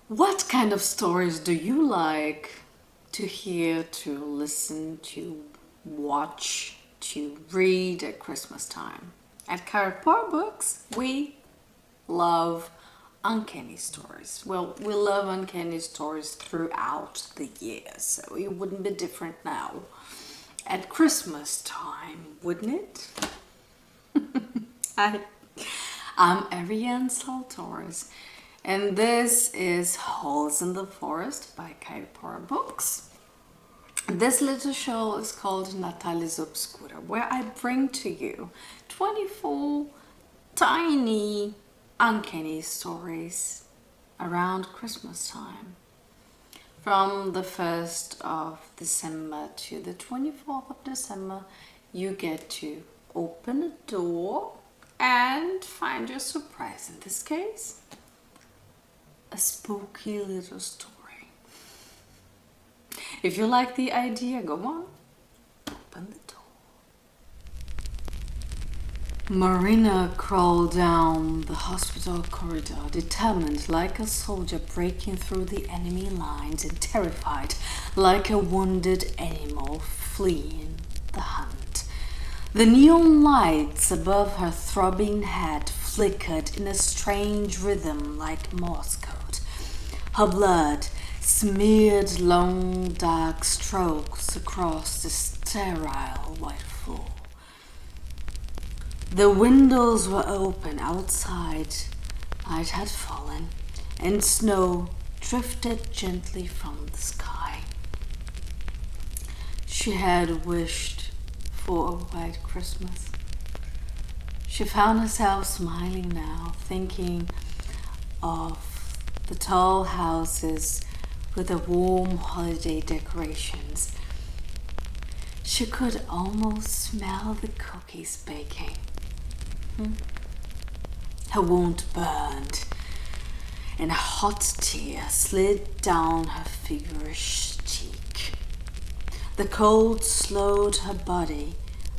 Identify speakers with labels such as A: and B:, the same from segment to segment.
A: What kind of stories do you like to hear, to listen, to watch, to read at Christmas time? At Carrot Books, we love uncanny stories. Well, we love uncanny stories throughout the year, so it wouldn't be different now. At Christmas time, wouldn't it? Hi, I'm Ariane Saltoris, and this is Holes in the Forest by Creepmas Books. This little show is called Natalis Obscura, where I bring to you 24 tiny, uncanny stories around Christmas time. From the 1st of December to the 24th of December, you get to open a door and find your surprise. In this case, a spooky little story. If you like the idea, go on, open the door. Marina crawled down the hospital corridor, determined like a soldier breaking through the enemy lines and terrified like a wounded animal fleeing the hunt. The neon lights above her throbbing head flickered in a strange rhythm like Morse code. Her blood smeared long dark strokes across the sterile white floor. The windows were open outside. Night had fallen, and snow drifted gently from the sky. She had wished for a white Christmas. She found herself smiling now, thinking of the tall houses with the warm holiday decorations. She could almost smell the cookies baking. Her wound burned, and a hot tear slid down her feverish cheek. The cold slowed her body,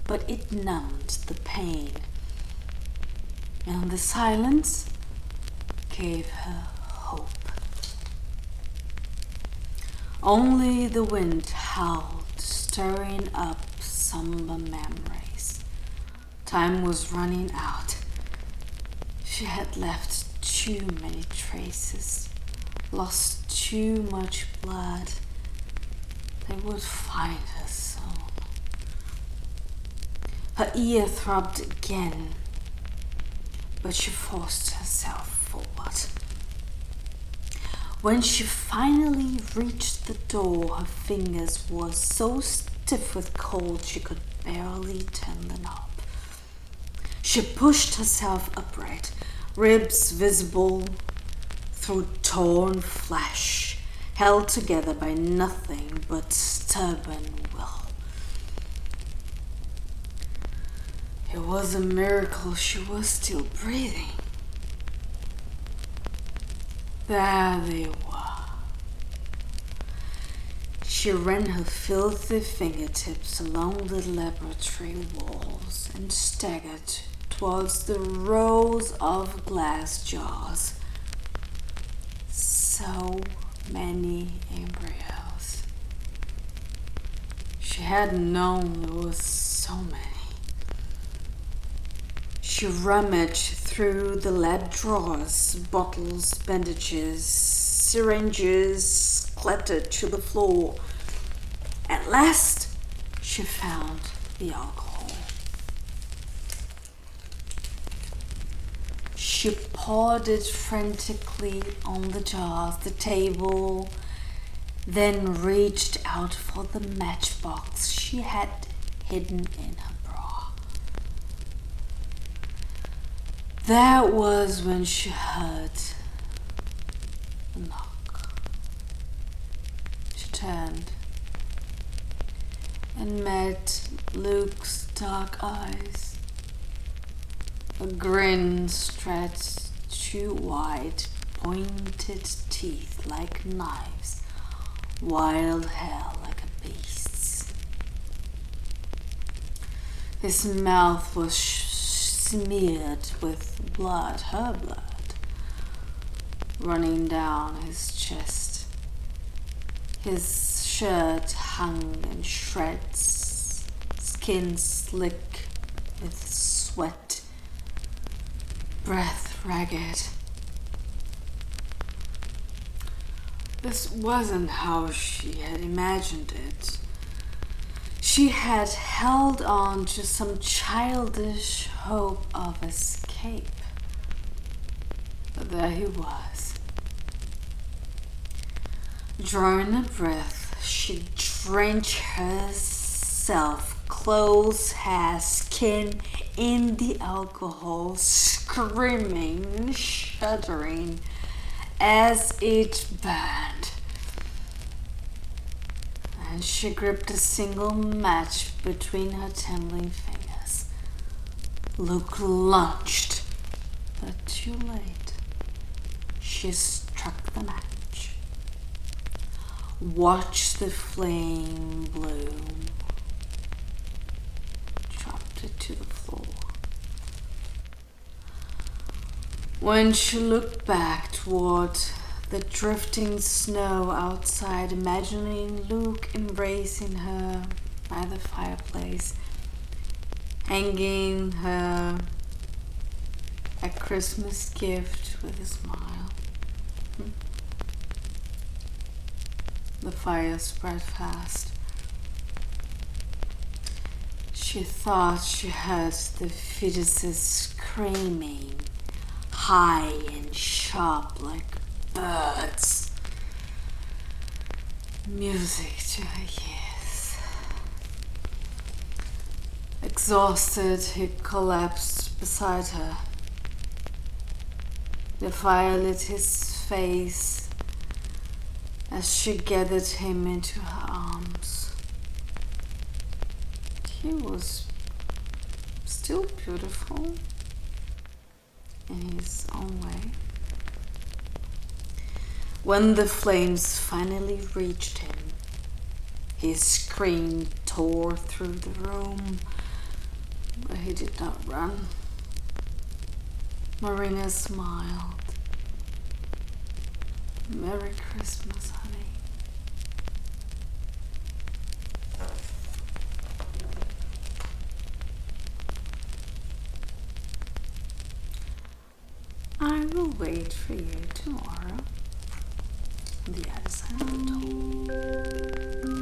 A: but it numbed the pain, and the silence gave her hope. Only the wind howled, stirring up somber memories. Time was running out. She had left too many traces, lost too much blood. They would find her soon. Her ear throbbed again, but she forced herself forward. When she finally reached the door, her fingers were so stiff with cold she could barely turn the knob. She pushed herself upright, ribs visible through torn flesh, held together by nothing but stubborn will. It was a miracle she was still breathing. There they were. She ran her filthy fingertips along the laboratory walls and staggered towards the rows of glass jars. So many embryos. She hadn't known there was so many. She rummaged through the lab drawers. Bottles, bandages, syringes clattered to the floor. At last, she found the alcohol. She poured it frantically on the jars, the table, then reached out for the matchbox she had hidden in her bra. That was when she heard a knock. She turned and met Luke's dark eyes. A grin stretched two wide, pointed teeth like knives, wild hair like a beast's. His mouth was smeared with blood, her blood. running down his chest. His shirt hung in shreds, skin slick with sweat, breath ragged. This wasn't how she had imagined it. She had held on to some childish hope of escape. But there he was. Drawing a breath, she drenched herself, clothes, hair, skin, in the alcohol, screaming, shuddering as it burned. And she gripped a single match between her trembling fingers. Luke lunged, but too late. She struck the match. Watched the flame bloom. Dropped it to the floor. When she looked back toward the drifting snow outside, imagining Luke embracing her by the fireplace, hanging her a Christmas gift with a smile. The fire spread fast. She thought she heard the fetuses screaming, high and sharp like birds. Music to her ears. Exhausted, he collapsed beside her. The fire lit his face as she gathered him into her arms. He was still beautiful in his own way. When the flames finally reached him, his scream tore through the room, but he did not run. Marina smiled. Merry Christmas, honey. I will wait for you tomorrow on the other side of the door.